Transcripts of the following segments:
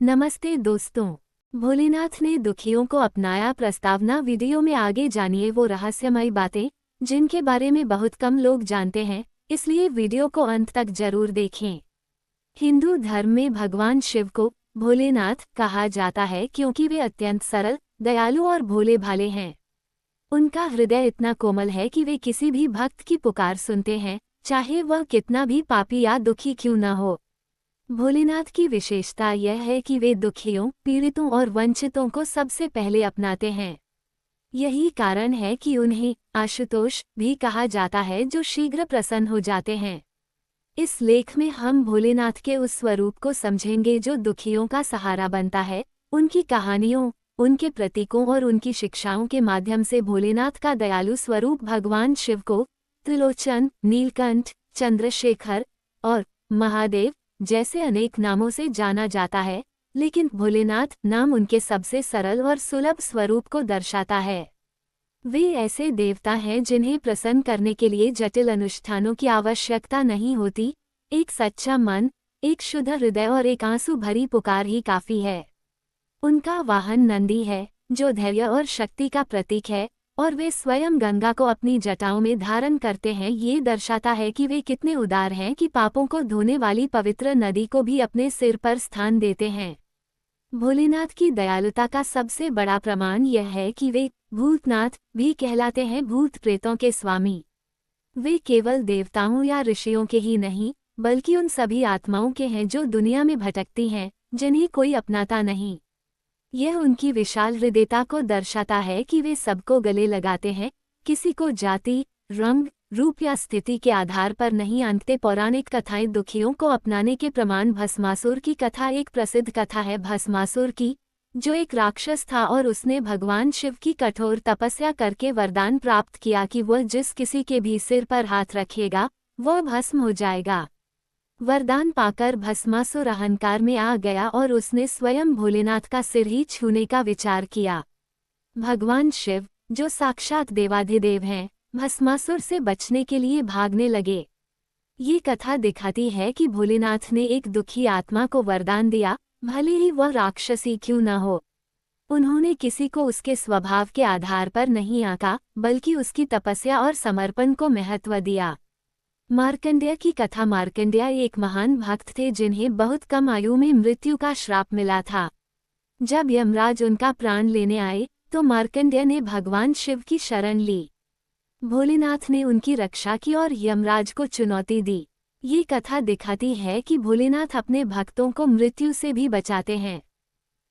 नमस्ते दोस्तों। भोलेनाथ ने दुखियों को अपनाया प्रस्तावना वीडियो में आगे जानिए वो रहस्यमयी बातें जिनके बारे में बहुत कम लोग जानते हैं, इसलिए वीडियो को अंत तक जरूर देखें। हिंदू धर्म में भगवान शिव को भोलेनाथ कहा जाता है क्योंकि वे अत्यंत सरल, दयालु और भोले भाले हैं। उनका हृदय इतना कोमल है कि वे किसी भी भक्त की पुकार सुनते हैं, चाहे वह कितना भी पापी या दुखी क्यों न हो। भोलेनाथ की विशेषता यह है कि वे दुखियों, पीड़ितों और वंचितों को सबसे पहले अपनाते हैं। यही कारण है कि उन्हें आशुतोष भी कहा जाता है, जो शीघ्र प्रसन्न हो जाते हैं। इस लेख में हम भोलेनाथ के उस स्वरूप को समझेंगे जो दुखियों का सहारा बनता है। उनकी कहानियों, उनके प्रतीकों और उनकी शिक्षाओं के माध्यम से भोलेनाथ का दयालु स्वरूप भगवान शिव को त्रिलोचन, नीलकंठ, चंद्रशेखर और महादेव जैसे अनेक नामों से जाना जाता है, लेकिन भोलेनाथ नाम उनके सबसे सरल और सुलभ स्वरूप को दर्शाता है। वे ऐसे देवता हैं जिन्हें प्रसन्न करने के लिए जटिल अनुष्ठानों की आवश्यकता नहीं होती। एक सच्चा मन, एक शुद्ध हृदय और एक आंसू भरी पुकार ही काफी है। उनका वाहन नंदी है, जो धैर्य और शक्ति का प्रतीक है, और वे स्वयं गंगा को अपनी जटाओं में धारण करते हैं। ये दर्शाता है कि वे कितने उदार हैं कि पापों को धोने वाली पवित्र नदी को भी अपने सिर पर स्थान देते हैं। भोलेनाथ की दयालुता का सबसे बड़ा प्रमाण यह है कि वे भूतनाथ भी कहलाते हैं, भूत प्रेतों के स्वामी। वे केवल देवताओं या ऋषियों के ही नहीं, बल्कि उन सभी आत्माओं के हैं जो दुनिया में भटकती हैं, जिन्हें कोई अपनाता नहीं। यह उनकी विशाल हृदयता को दर्शाता है कि वे सबको गले लगाते हैं, किसी को जाति, रंग, रूप या स्थिति के आधार पर नहीं आंकते। पौराणिक कथाएं दुखियों को अपनाने के प्रमाण। भस्मासुर की कथा एक प्रसिद्ध कथा है भस्मासुर की, जो एक राक्षस था और उसने भगवान शिव की कठोर तपस्या करके वरदान प्राप्त किया कि वह जिस किसी के भी सिर पर हाथ रखेगा वह भस्म हो जाएगा। वरदान पाकर भस्मासुर अहंकार में आ गया और उसने स्वयं भोलेनाथ का सिर ही छूने का विचार किया। भगवान शिव, जो साक्षात देवाधिदेव हैं, भस्मासुर से बचने के लिए भागने लगे। ये कथा दिखाती है कि भोलेनाथ ने एक दुखी आत्मा को वरदान दिया, भले ही वह राक्षसी क्यों न हो। उन्होंने किसी को उसके स्वभाव के आधार पर नहीं आंका, बल्कि उसकी तपस्या और समर्पण को महत्व दिया। मार्कंडेय की कथा। मार्कंडेय एक महान भक्त थे जिन्हें बहुत कम आयु में मृत्यु का श्राप मिला था। जब यमराज उनका प्राण लेने आए तो मार्कंडेय ने भगवान शिव की शरण ली। भोलेनाथ ने उनकी रक्षा की और यमराज को चुनौती दी। ये कथा दिखाती है कि भोलेनाथ अपने भक्तों को मृत्यु से भी बचाते हैं।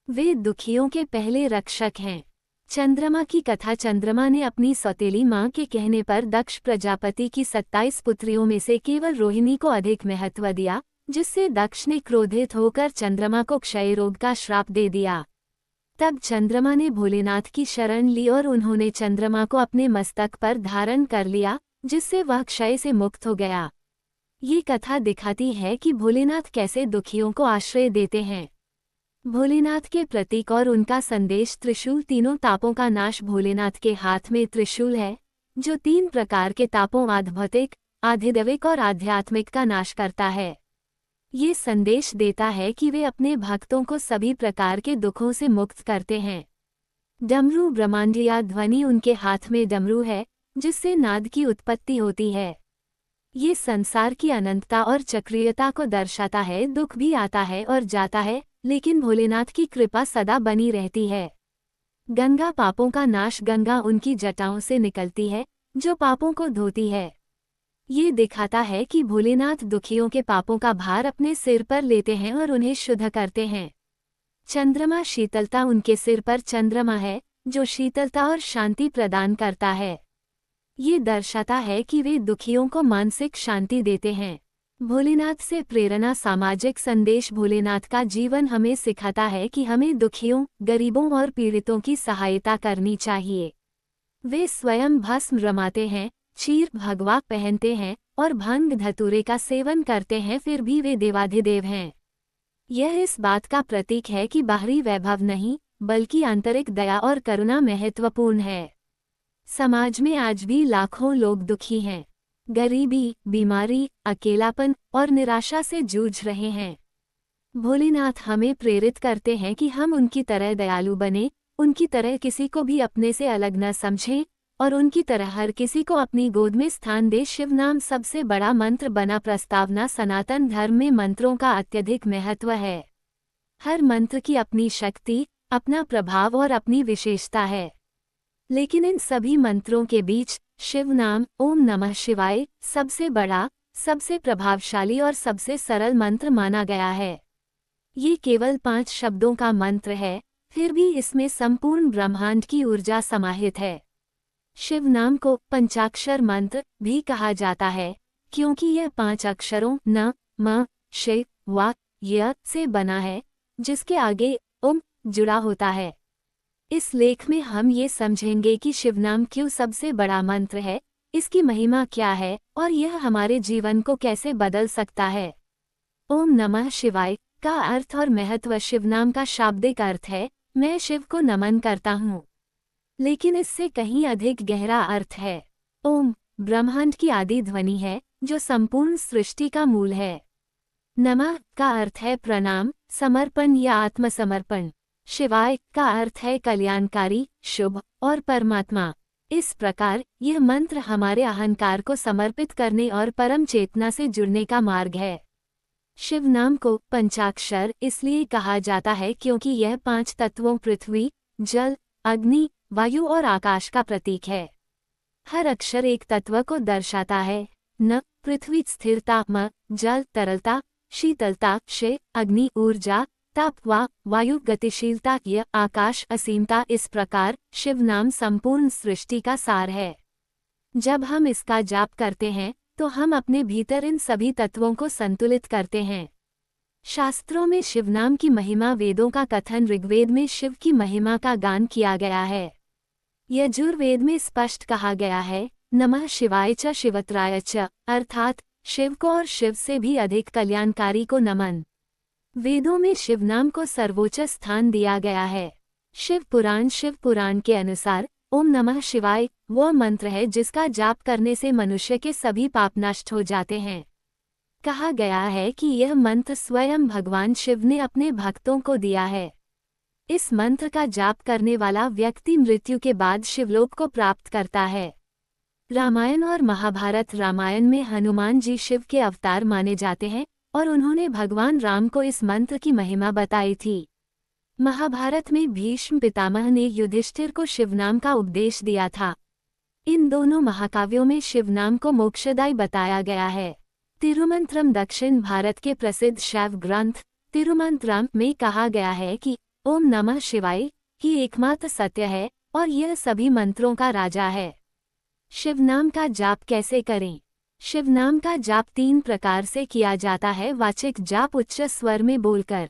वे दुखियों के पहले रक्षक हैं। चंद्रमा की कथा। चंद्रमा ने अपनी सौतेली मां के कहने पर दक्ष प्रजापति की 27 पुत्रियों में से केवल रोहिणी को अधिक महत्व दिया, जिससे दक्ष ने क्रोधित होकर चंद्रमा को क्षय रोग का श्राप दे दिया। तब चंद्रमा ने भोलेनाथ की शरण ली और उन्होंने चंद्रमा को अपने मस्तक पर धारण कर लिया, जिससे वह क्षय से मुक्त हो गया। ये कथा दिखाती है कि भोलेनाथ कैसे दुखियों को आश्रय देते हैं। भोलेनाथ के प्रतीक और उनका संदेश। त्रिशूल। तीनों तापों का नाश। भोलेनाथ के हाथ में त्रिशूल है, जो 3 प्रकार के तापों आध्यात्मिक, आधिदैविक और आध्यात्मिक का नाश करता है। ये संदेश देता है कि वे अपने भक्तों को सभी प्रकार के दुखों से मुक्त करते हैं। डमरू। ब्रह्मांडीय ध्वनि। उनके हाथ में डमरू है, जिससे नाद की उत्पत्ति होती है। ये संसार की अनंतता और चक्रीयता को दर्शाता है। दुख भी आता है और जाता है, लेकिन भोलेनाथ की कृपा सदा बनी रहती है। गंगा। पापों का नाश। गंगा उनकी जटाओं से निकलती है, जो पापों को धोती है। ये दिखाता है कि भोलेनाथ दुखियों के पापों का भार अपने सिर पर लेते हैं और उन्हें शुद्ध करते हैं। चंद्रमा। शीतलता। उनके सिर पर चंद्रमा है, जो शीतलता और शांति प्रदान करता है। ये दर्शाता है कि वे दुखियों को मानसिक शांति देते हैं। भोलेनाथ से प्रेरणा। सामाजिक संदेश। भोलेनाथ का जीवन हमें सिखाता है कि हमें दुखियों, गरीबों और पीड़ितों की सहायता करनी चाहिए। वे स्वयं भस्म रमाते हैं, क्षीर भगवा पहनते हैं और भंग धतूरे का सेवन करते हैं, फिर भी वे देवाधिदेव हैं। यह इस बात का प्रतीक है कि बाहरी वैभव नहीं, बल्कि आंतरिक दया और करुणा महत्वपूर्ण है। समाज में आज भी लाखों लोग दुखी हैं, गरीबी, बीमारी, अकेलापन और निराशा से जूझ रहे हैं। भोलेनाथ हमें प्रेरित करते हैं कि हम उनकी तरह दयालु बने, उनकी तरह किसी को भी अपने से अलग न समझें और उनकी तरह हर किसी को अपनी गोद में स्थान दे। शिव नाम सबसे बड़ा मंत्र बना। प्रस्तावना सनातन धर्म में मंत्रों का अत्यधिक महत्व है। हर मंत्र की अपनी शक्ति, अपना प्रभाव और अपनी विशेषता है, लेकिन इन सभी मंत्रों के बीच शिव नाम ओम नमः शिवाय सबसे बड़ा, सबसे प्रभावशाली और सबसे सरल मंत्र माना गया है। ये केवल 5 शब्दों का मंत्र है, फिर भी इसमें संपूर्ण ब्रह्मांड की ऊर्जा समाहित है। शिव नाम को पंचाक्षर मंत्र भी कहा जाता है, क्योंकि यह 5 अक्षरों न, म, शिव, व, य से बना है, जिसके आगे ओम जुड़ा होता है। इस लेख में हम ये समझेंगे कि शिवनाम क्यों सबसे बड़ा मंत्र है, इसकी महिमा क्या है और यह हमारे जीवन को कैसे बदल सकता है। ओम नमः शिवाय का अर्थ और महत्व। शिवनाम का शाब्दिक अर्थ है, मैं शिव को नमन करता हूँ, लेकिन इससे कहीं अधिक गहरा अर्थ है। ओम ब्रह्मांड की आदि ध्वनि है, जो संपूर्ण सृष्टि का मूल है। नमः का अर्थ है प्रणाम, समर्पण या आत्मसमर्पण। शिवाय का अर्थ है कल्याणकारी, शुभ और परमात्मा। इस प्रकार यह मंत्र हमारे अहंकार को समर्पित करने और परम चेतना से जुड़ने का मार्ग है। शिव नाम को पंचाक्षर इसलिए कहा जाता है क्योंकि यह 5 तत्वों पृथ्वी, जल, अग्नि, वायु और आकाश का प्रतीक है। हर अक्षर एक तत्व को दर्शाता है। न पृथ्वी स्थिरता, म जल तरलता, शीतलता, क्षय अग्नि ऊर्जा, ताप, वायु गतिशीलता, य आकाश असीमता। इस प्रकार शिव नाम संपूर्ण सृष्टि का सार है। जब हम इसका जाप करते हैं तो हम अपने भीतर इन सभी तत्वों को संतुलित करते हैं। शास्त्रों में शिवनाम की महिमा, वेदों का कथन, ऋग्वेद में शिव की महिमा का गान किया गया है। यजुर्वेद में स्पष्ट कहा गया है, नमः शिवाय च शिवत्राय च, अर्थात शिव को और शिव से भी अधिक कल्याणकारी को नमन। वेदों में शिवनाम को सर्वोच्च स्थान दिया गया है। शिव पुराण के अनुसार ओम नमः शिवाय वह मंत्र है जिसका जाप करने से मनुष्य के सभी पाप नष्ट हो जाते हैं। कहा गया है कि यह मंत्र स्वयं भगवान शिव ने अपने भक्तों को दिया है। इस मंत्र का जाप करने वाला व्यक्ति मृत्यु के बाद शिवलोक को प्राप्त करता है। रामायण और महाभारत। रामायण में हनुमान जी शिव के अवतार माने जाते हैं और उन्होंने भगवान राम को इस मंत्र की महिमा बताई थी। महाभारत में भीष्म पितामह ने युधिष्ठिर को शिवनाम का उपदेश दिया था। इन दोनों महाकाव्यों में शिवनाम को मोक्षदायी बताया गया है। तिरुमंत्रम दक्षिण भारत के प्रसिद्ध शैव ग्रंथ तिरुमंत्रम में कहा गया है कि ओम नमः शिवाय ही एकमात्र सत्य है और यह सभी मंत्रों का राजा है। शिवनाम का जाप कैसे करें? शिवनाम का जाप 3 प्रकार से किया जाता है। वाचिक जाप उच्च स्वर में बोलकर,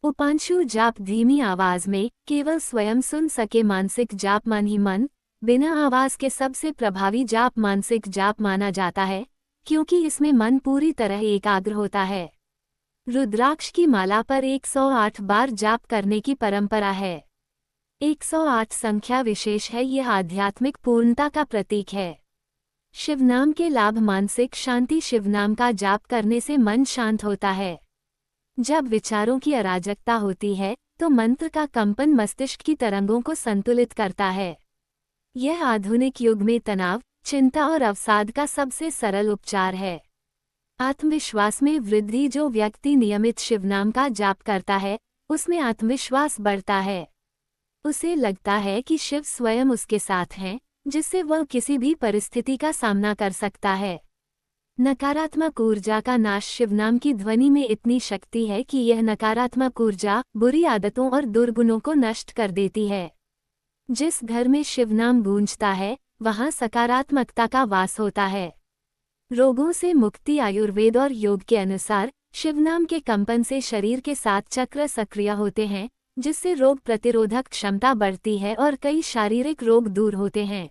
उपांशु जाप धीमी आवाज में केवल स्वयं सुन सके, मानसिक जाप मन ही मन बिना आवाज के सबसे प्रभावी जाप मानसिक जाप माना जाता है, क्योंकि इसमें मन पूरी तरह एकाग्र होता है। रुद्राक्ष की माला पर 108 बार जाप करने की परंपरा है। 108 संख्या विशेष है, यह आध्यात्मिक पूर्णता का प्रतीक है। शिवनाम के लाभ मानसिक शांति। शिवनाम का जाप करने से मन शांत होता है। जब विचारों की अराजकता होती है तो मंत्र का कंपन मस्तिष्क की तरंगों को संतुलित करता है। यह आधुनिक युग में तनाव, चिंता और अवसाद का सबसे सरल उपचार है। आत्मविश्वास में वृद्धि। जो व्यक्ति नियमित शिवनाम का जाप करता है उसमें आत्मविश्वास बढ़ता है। उसे लगता है कि शिव स्वयं उसके साथ हैं, जिससे वह किसी भी परिस्थिति का सामना कर सकता है। नकारात्मक ऊर्जा का नाश। शिवनाम की ध्वनि में इतनी शक्ति है कि यह नकारात्मक ऊर्जा, बुरी आदतों और दुर्गुणों को नष्ट कर देती है। जिस घर में शिवनाम गूंजता है वहां सकारात्मकता का वास होता है। रोगों से मुक्ति। आयुर्वेद और योग के अनुसार शिवनाम के कंपन से शरीर के 7 चक्र सक्रिय होते हैं, जिससे रोग प्रतिरोधक क्षमता बढ़ती है और कई शारीरिक रोग दूर होते हैं।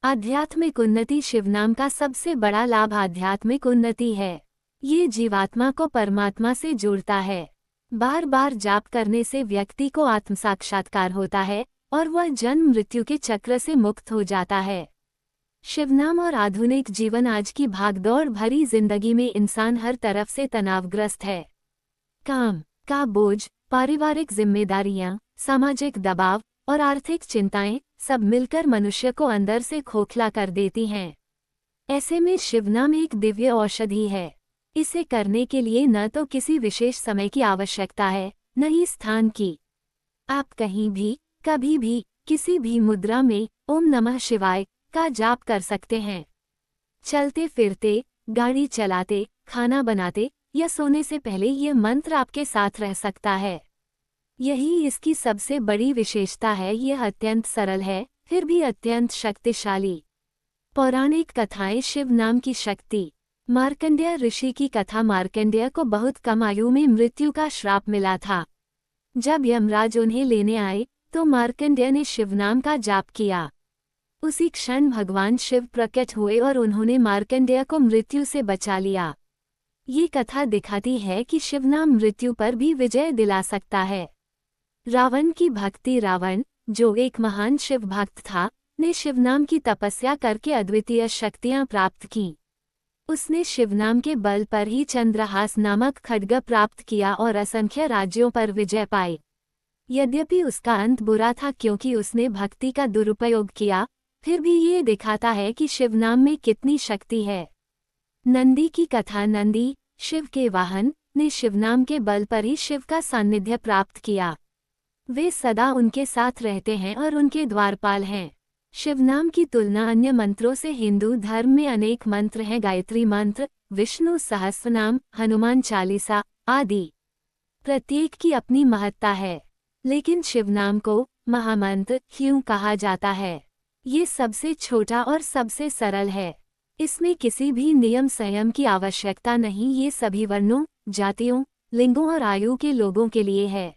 आध्यात्मिक उन्नति। शिवनाम का सबसे बड़ा लाभ आध्यात्मिक उन्नति है। ये जीवात्मा को परमात्मा से जोड़ता है। बार बार जाप करने से व्यक्ति को आत्म साक्षात्कार होता है और वह जन्म मृत्यु के चक्र से मुक्त हो जाता है। शिवनाम और आधुनिक जीवन। आज की भागदौड़ भरी जिंदगी में इंसान हर तरफ से तनावग्रस्त है। काम का बोझ, पारिवारिक जिम्मेदारियां, सामाजिक दबाव और आर्थिक चिंताएं सब मिलकर मनुष्य को अंदर से खोखला कर देती हैं। ऐसे में शिवनाम एक दिव्य औषधि है। इसे करने के लिए न तो किसी विशेष समय की आवश्यकता है, न ही स्थान की। आप कहीं भी, कभी भी, किसी भी मुद्रा में ओम नमः शिवाय का जाप कर सकते हैं। चलते फिरते, गाड़ी चलाते, खाना बनाते या सोने से पहले यह मंत्र आपके साथ रह सकता है। यही इसकी सबसे बड़ी विशेषता है। यह अत्यंत सरल है, फिर भी अत्यंत शक्तिशाली। पौराणिक कथाएं शिव नाम की शक्ति। मार्कंडेय ऋषि की कथा। मार्कंडेय को बहुत कम आयु में मृत्यु का श्राप मिला था। जब यमराज उन्हें लेने आए तो मार्कंडेय ने शिवनाम का जाप किया। उसी क्षण भगवान शिव प्रकट हुए और उन्होंने मार्कंडेय को मृत्यु से बचा लिया। ये कथा दिखाती है कि शिवनाम मृत्यु पर भी विजय दिला सकता है। रावण की भक्ति। रावण, जो एक महान शिव भक्त था, ने शिवनाम की तपस्या करके अद्वितीय शक्तियां प्राप्त की। उसने शिवनाम के बल पर ही चंद्रहास नामक खड्ग प्राप्त किया और असंख्य राज्यों पर विजय पाई। यद्यपि उसका अंत बुरा था क्योंकि उसने भक्ति का दुरुपयोग किया, फिर भी ये दिखाता है कि शिवनाम में कितनी शक्ति है। नंदी की कथा। नंदी, शिव के वाहन, ने शिवनाम के बल पर ही शिव का सान्निध्य प्राप्त किया। वे सदा उनके साथ रहते हैं और उनके द्वारपाल हैं। शिवनाम की तुलना अन्य मंत्रों से हिंदू धर्म में अनेक मंत्र हैं। गायत्री मंत्र, विष्णु सहस्रनाम, हनुमान चालीसा आदि। प्रत्येक की अपनी महत्ता है, लेकिन शिवनाम को महामंत्र क्यों कहा जाता है? ये सबसे छोटा और सबसे सरल है। इसमें किसी भी नियम संयम की आवश्यकता नहीं। ये सभी वर्णों, जातियों, लिंगों और आयु के लोगों के लिए है।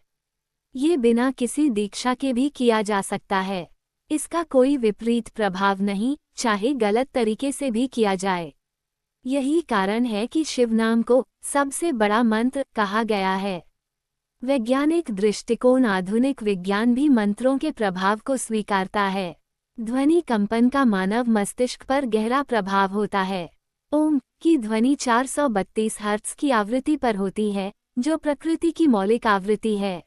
ये बिना किसी दीक्षा के भी किया जा सकता है। इसका कोई विपरीत प्रभाव नहीं, चाहे गलत तरीके से भी किया जाए। यही कारण है कि शिवनाम को सबसे बड़ा मंत्र कहा गया है। वैज्ञानिक दृष्टिकोण। आधुनिक विज्ञान भी मंत्रों के प्रभाव को स्वीकारता है। ध्वनि कंपन का मानव मस्तिष्क पर गहरा प्रभाव होता है। ओम की ध्वनि 432 हर्ट्ज की आवृत्ति पर होती है, जो प्रकृति की मौलिक आवृत्ति है।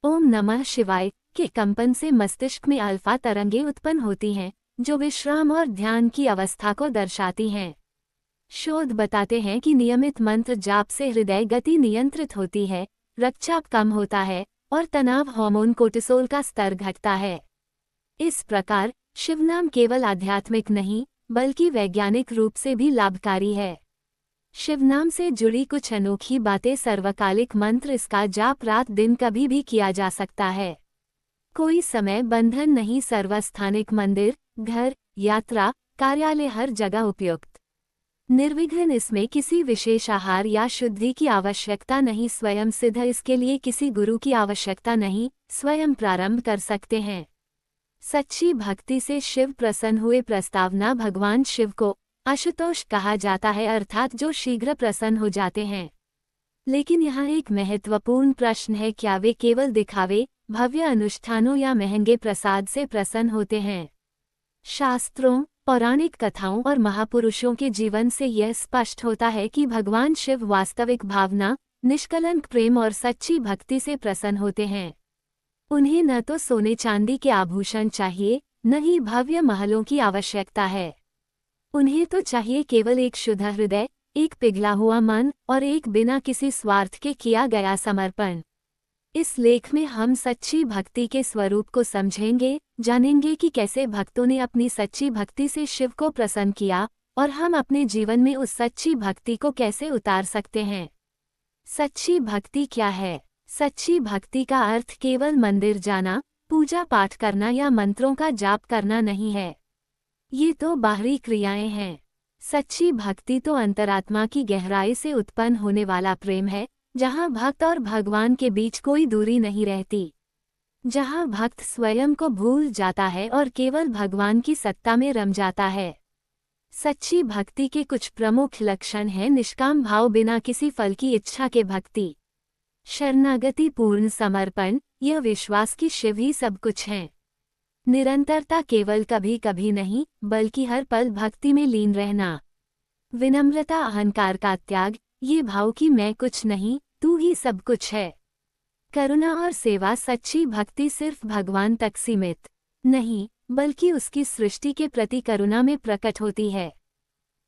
ओम नमः शिवाय के कंपन से मस्तिष्क में अल्फा तरंगें उत्पन्न होती हैं, जो विश्राम और ध्यान की अवस्था को दर्शाती हैं। शोध बताते हैं कि नियमित मंत्र जाप से हृदय गति नियंत्रित होती है, रक्तचाप कम होता है और तनाव हार्मोन कोर्टिसोल का स्तर घटता है। इस प्रकार शिवनाम केवल आध्यात्मिक नहीं, बल्कि वैज्ञानिक रूप से भी लाभकारी है। शिवनाम से जुड़ी कुछ अनोखी बातें। सर्वकालिक मंत्र। इसका जाप रात दिन कभी भी किया जा सकता है। कोई समय बंधन नहीं। सर्वस्थानिक। मंदिर, घर, यात्रा, कार्यालय, हर जगह उपयुक्त। निर्विघ्न। इसमें किसी विशेष आहार या शुद्धि की आवश्यकता नहीं। स्वयं सिद्ध। इसके लिए किसी गुरु की आवश्यकता नहीं, स्वयं प्रारंभ कर सकते हैं। सच्ची भक्ति से शिव प्रसन्न हुए। प्रस्तावना। भगवान शिव को आशुतोष कहा जाता है, अर्थात जो शीघ्र प्रसन्न हो जाते हैं। लेकिन यहाँ एक महत्वपूर्ण प्रश्न है, क्या वे केवल दिखावे, भव्य अनुष्ठानों या महंगे प्रसाद से प्रसन्न होते हैं? शास्त्रों, पौराणिक कथाओं और महापुरुषों के जीवन से यह स्पष्ट होता है कि भगवान शिव वास्तविक भावना, निष्कलंक प्रेम और सच्ची भक्ति से प्रसन्न होते हैं। उन्हें न तो सोने चांदी के आभूषण चाहिए, न ही भव्य महलों की आवश्यकता है। उन्हें तो चाहिए केवल एक शुद्ध हृदय, एक पिघला हुआ मन और एक बिना किसी स्वार्थ के किया गया समर्पण। इस लेख में हम सच्ची भक्ति के स्वरूप को समझेंगे, जानेंगे कि कैसे भक्तों ने अपनी सच्ची भक्ति से शिव को प्रसन्न किया और हम अपने जीवन में उस सच्ची भक्ति को कैसे उतार सकते हैं। सच्ची भक्ति क्या है? सच्ची भक्ति का अर्थ केवल मंदिर जाना, पूजा पाठ करना या मंत्रों का जाप करना नहीं है। ये तो बाहरी क्रियाएं हैं। सच्ची भक्ति तो अंतरात्मा की गहराई से उत्पन्न होने वाला प्रेम है, जहाँ भक्त और भगवान के बीच कोई दूरी नहीं रहती, जहाँ भक्त स्वयं को भूल जाता है और केवल भगवान की सत्ता में रम जाता है। सच्ची भक्ति के कुछ प्रमुख लक्षण हैं। निष्काम भाव, बिना किसी फल की इच्छा के भक्ति। शरणागति, पूर्ण समर्पण, यह विश्वास कि शिव ही सब कुछ हैं। निरंतरता, केवल कभी कभी नहीं बल्कि हर पल भक्ति में लीन रहना। विनम्रता, अहंकार का त्याग, ये भाव कि मैं कुछ नहीं, तू ही सब कुछ है। करुणा और सेवा सच्ची भक्ति सिर्फ भगवान तक सीमित नहीं, बल्कि उसकी सृष्टि के प्रति करुणा में प्रकट होती है।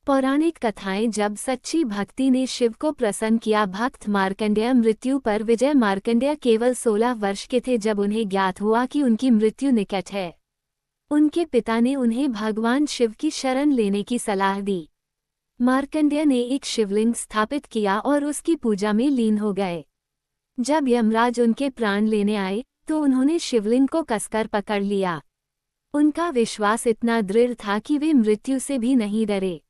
पौराणिक कथाएं जब सच्ची भक्ति ने शिव को प्रसन्न किया। भक्त मार्कंडेय मृत्यु पर विजय। मार्कंडेय केवल 16 वर्ष के थे जब उन्हें ज्ञात हुआ कि उनकी मृत्यु निकट है। उनके पिता ने उन्हें भगवान शिव की शरण लेने की सलाह दी। मार्कंडेय ने एक शिवलिंग स्थापित किया और उसकी पूजा में लीन हो गए। जब यमराज उनके प्राण लेने आए तो उन्होंने शिवलिंग को कसकर पकड़ लिया। उनका विश्वास इतना दृढ़ था कि वे मृत्यु से भी नहीं डरे।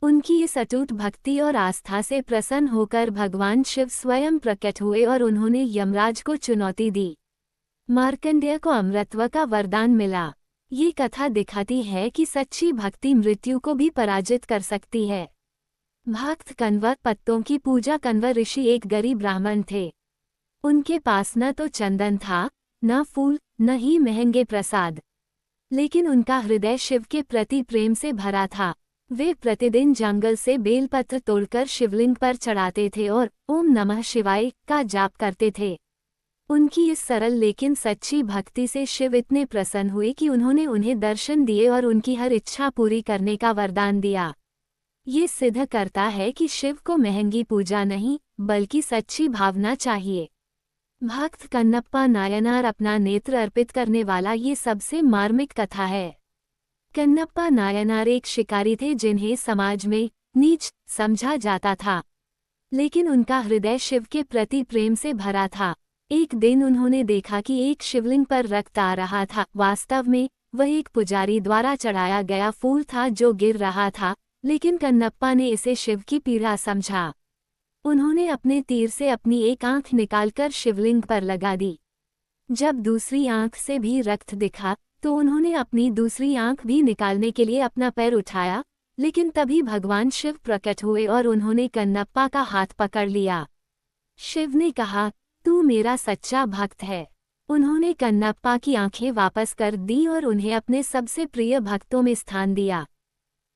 उनकी इस अटूट भक्ति और आस्था से प्रसन्न होकर भगवान शिव स्वयं प्रकट हुए और उन्होंने यमराज को चुनौती दी। मार्कंडेय को अमरत्व का वरदान मिला। ये कथा दिखाती है कि सच्ची भक्ति मृत्यु को भी पराजित कर सकती है। भक्त कण्व पत्तों की पूजा। कण्व ऋषि एक गरीब ब्राह्मण थे। उनके पास न तो चंदन था, न फूल, न ही महंगे प्रसाद, लेकिन उनका हृदय शिव के प्रति प्रेम से भरा था। वे प्रतिदिन जंगल से बेलपत्र तोड़कर शिवलिंग पर चढ़ाते थे और ओम नमः शिवाय का जाप करते थे। उनकी इस सरल लेकिन सच्ची भक्ति से शिव इतने प्रसन्न हुए कि उन्होंने उन्हें दर्शन दिए और उनकी हर इच्छा पूरी करने का वरदान दिया। ये सिद्ध करता है कि शिव को महंगी पूजा नहीं, बल्कि सच्ची भावना चाहिए। भक्त कन्नप्पा नायनार अपना नेत्र अर्पित करने वाला ये सबसे मार्मिक कथा है। कन्नप्पा नायनार एक शिकारी थे जिन्हें समाज में नीच समझा जाता था, लेकिन उनका हृदय शिव के प्रति प्रेम से भरा था। एक दिन उन्होंने देखा कि एक शिवलिंग पर रक्त आ रहा था। वास्तव में वह एक पुजारी द्वारा चढ़ाया गया फूल था जो गिर रहा था, लेकिन कन्नप्पा ने इसे शिव की पीड़ा समझा। उन्होंने अपने तीर से अपनी एक आंख निकालकर शिवलिंग पर लगा दी। जब दूसरी आंख से भी रक्त दिखा तो उन्होंने अपनी दूसरी आंख भी निकालने के लिए अपना पैर उठाया, लेकिन तभी भगवान शिव प्रकट हुए और उन्होंने कन्नप्पा का हाथ पकड़ लिया। शिव ने कहा, तू मेरा सच्चा भक्त है। उन्होंने कन्नप्पा की आंखें वापस कर दी और उन्हें अपने सबसे प्रिय भक्तों में स्थान दिया।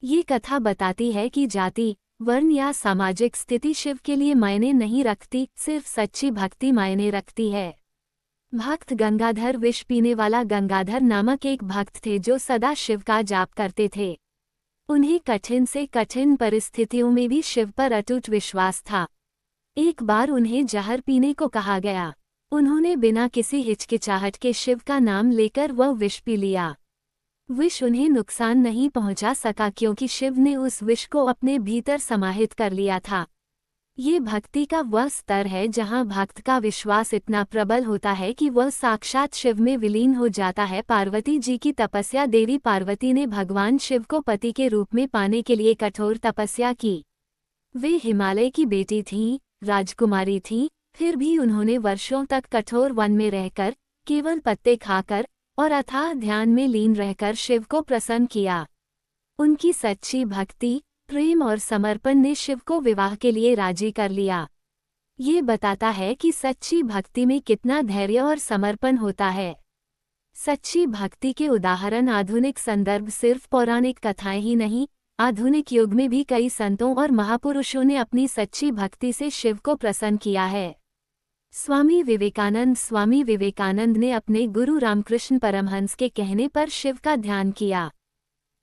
ये कथा बताती है कि जाति, वर्ण या सामाजिक स्थिति शिव के लिए मायने नहीं रखती, सिर्फ सच्ची भक्ति मायने रखती है। भक्त गंगाधर विष पीने वाला गंगाधर नामक एक भक्त थे जो सदा शिव का जाप करते थे। उन्हें कठिन से कठिन परिस्थितियों में भी शिव पर अटूट विश्वास था। एक बार उन्हें जहर पीने को कहा गया। उन्होंने बिना किसी हिचकिचाहट के शिव का नाम लेकर वह विष पी लिया। विष उन्हें नुकसान नहीं पहुंचा सका क्योंकि शिव ने उस विष को अपने भीतर समाहित कर लिया था। ये भक्ति का वह स्तर है जहां भक्त का विश्वास इतना प्रबल होता है कि वह साक्षात शिव में विलीन हो जाता है। पार्वती जी की तपस्या। देवी पार्वती ने भगवान शिव को पति के रूप में पाने के लिए कठोर तपस्या की। वे हिमालय की बेटी थीं, राजकुमारी थीं, फिर भी उन्होंने वर्षों तक कठोर वन में रहकर, केवल पत्ते खाकर और अथाह ध्यान में लीन रहकर शिव को प्रसन्न किया। उनकी सच्ची भक्ति, प्रेम और समर्पण ने शिव को विवाह के लिए राजी कर लिया। ये बताता है कि सच्ची भक्ति में कितना धैर्य और समर्पण होता है। सच्ची भक्ति के उदाहरण आधुनिक संदर्भ सिर्फ पौराणिक कथाएं ही नहीं, आधुनिक युग में भी कई संतों और महापुरुषों ने अपनी सच्ची भक्ति से शिव को प्रसन्न किया है। स्वामी विवेकानंद ने अपने गुरु रामकृष्ण परमहंस के कहने पर शिव का ध्यान किया।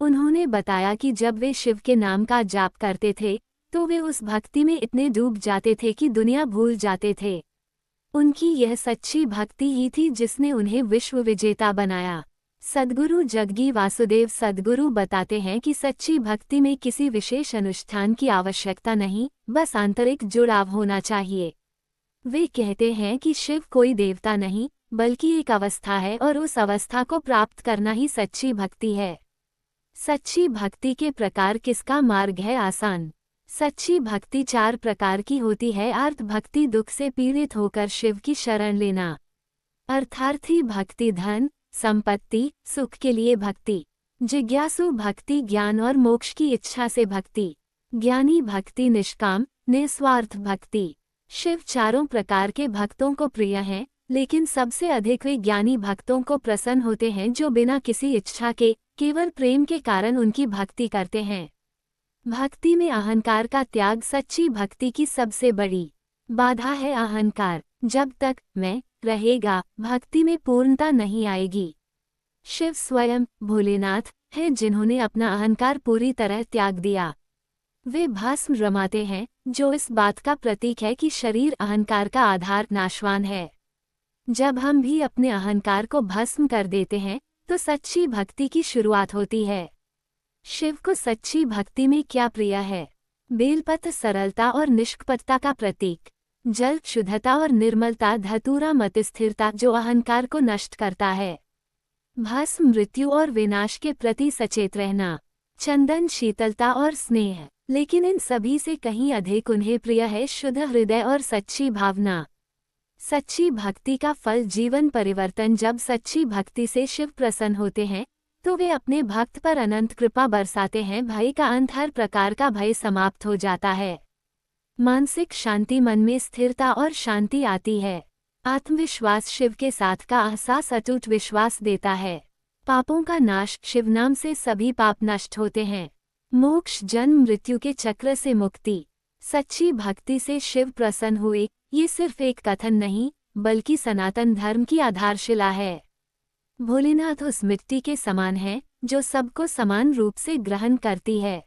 उन्होंने बताया कि जब वे शिव के नाम का जाप करते थे तो वे उस भक्ति में इतने डूब जाते थे कि दुनिया भूल जाते थे। उनकी यह सच्ची भक्ति ही थी जिसने उन्हें विश्व विजेता बनाया। सद्गुरु जग्गी वासुदेव सद्गुरु बताते हैं कि सच्ची भक्ति में किसी विशेष अनुष्ठान की आवश्यकता नहीं, बस आंतरिक जुड़ाव होना चाहिए। वे कहते हैं कि शिव कोई देवता नहीं, बल्कि एक अवस्था है और उस अवस्था को प्राप्त करना ही सच्ची भक्ति है। सच्ची भक्ति के प्रकार। किसका मार्ग है आसान? सच्ची भक्ति 4 प्रकार की होती है। अर्थ भक्ति, दुख से पीड़ित होकर शिव की शरण लेना। अर्थार्थी भक्ति, धन, संपत्ति, सुख के लिए भक्ति। जिज्ञासु भक्ति, ज्ञान और मोक्ष की इच्छा से भक्ति। ज्ञानी भक्ति, निष्काम, निस्वार्थ भक्ति। शिव चारों प्रकार के भक्तों को प्रिय हैं, लेकिन सबसे अधिक वे ज्ञानी भक्तों को प्रसन्न होते हैं जो बिना किसी इच्छा के, केवल प्रेम के कारण उनकी भक्ति करते हैं। भक्ति में अहंकार का त्याग सच्ची भक्ति की सबसे बड़ी बाधा है अहंकार। जब तक मैं रहेगा, भक्ति में पूर्णता नहीं आएगी। शिव स्वयं भोलेनाथ है जिन्होंने अपना अहंकार पूरी तरह त्याग दिया। वे भस्म रमाते हैं, जो इस बात का प्रतीक है कि शरीर अहंकार का आधार नाशवान है। जब हम भी अपने अहंकार को भस्म कर देते हैं, तो सच्ची भक्ति की शुरुआत होती है। शिव को सच्ची भक्ति में क्या प्रिय है? बेलपत्र सरलता और निष्कपटता का प्रतीक, जल शुद्धता और निर्मलता, धतूरा मत स्थिरता जो अहंकार को नष्ट करता है, भस्म मृत्यु और विनाश के प्रति सचेत रहना, चंदन शीतलता और स्नेह। लेकिन इन सभी से कहीं अधिक उन्हें प्रिय है शुद्ध हृदय और सच्ची भावना। सच्ची भक्ति का फल जीवन परिवर्तन। जब सच्ची भक्ति से शिव प्रसन्न होते हैं, तो वे अपने भक्त पर अनंत कृपा बरसाते हैं। भय का अंत, हर प्रकार का भय समाप्त हो जाता है। मानसिक शांति, मन में स्थिरता और शांति आती है। आत्मविश्वास, शिव के साथ का एहसास अटूट विश्वास देता है। पापों का नाश, शिव नाम से सभी पाप नष्ट होते हैं। मोक्ष, जन्म मृत्यु के चक्र से मुक्ति। सच्ची भक्ति से शिव प्रसन्न हुए, ये सिर्फ एक कथन नहीं, बल्कि सनातन धर्म की आधारशिला है। भोलेनाथ उस मिट्टी के समान है जो सबको समान रूप से ग्रहण करती है।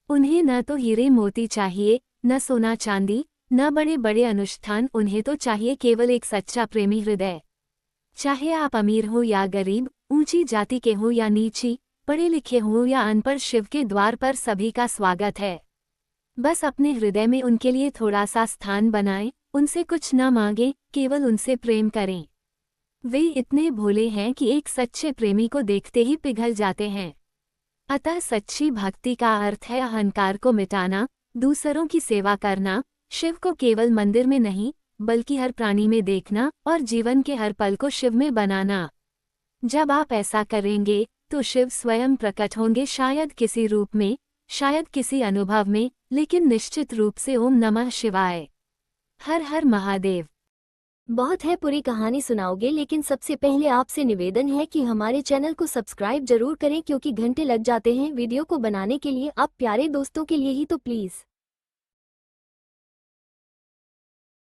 उन्हें न तो हीरे मोती चाहिए, न सोना चांदी, न बड़े बड़े अनुष्ठान। उन्हें तो चाहिए केवल एक सच्चा प्रेमी हृदय। चाहे आप अमीर हो या गरीब, ऊंची जाति के हो या नीची, पढ़े लिखे हो या अनपढ़, शिव के द्वार पर सभी का स्वागत है। बस अपने हृदय में उनके लिए थोड़ा सा स्थान बनाएं, उनसे कुछ न मांगें, केवल उनसे प्रेम करें। वे इतने भोले हैं कि एक सच्चे प्रेमी को देखते ही पिघल जाते हैं। अतः सच्ची भक्ति का अर्थ है अहंकार को मिटाना, दूसरों की सेवा करना, शिव को केवल मंदिर में नहीं बल्कि हर प्राणी में देखना और जीवन के हर पल को शिव में बनाना। जब आप ऐसा करेंगे तो शिव स्वयं प्रकट होंगे, शायद किसी रूप में, शायद किसी अनुभव में, लेकिन निश्चित रूप से। ओम नमः शिवाय। हर हर महादेव। बहुत है पूरी कहानी सुनाओगे, लेकिन सबसे पहले आपसे निवेदन है कि हमारे चैनल को सब्सक्राइब जरूर करें, क्योंकि घंटे लग जाते हैं वीडियो को बनाने के लिए। आप प्यारे दोस्तों के लिए ही तो प्लीज़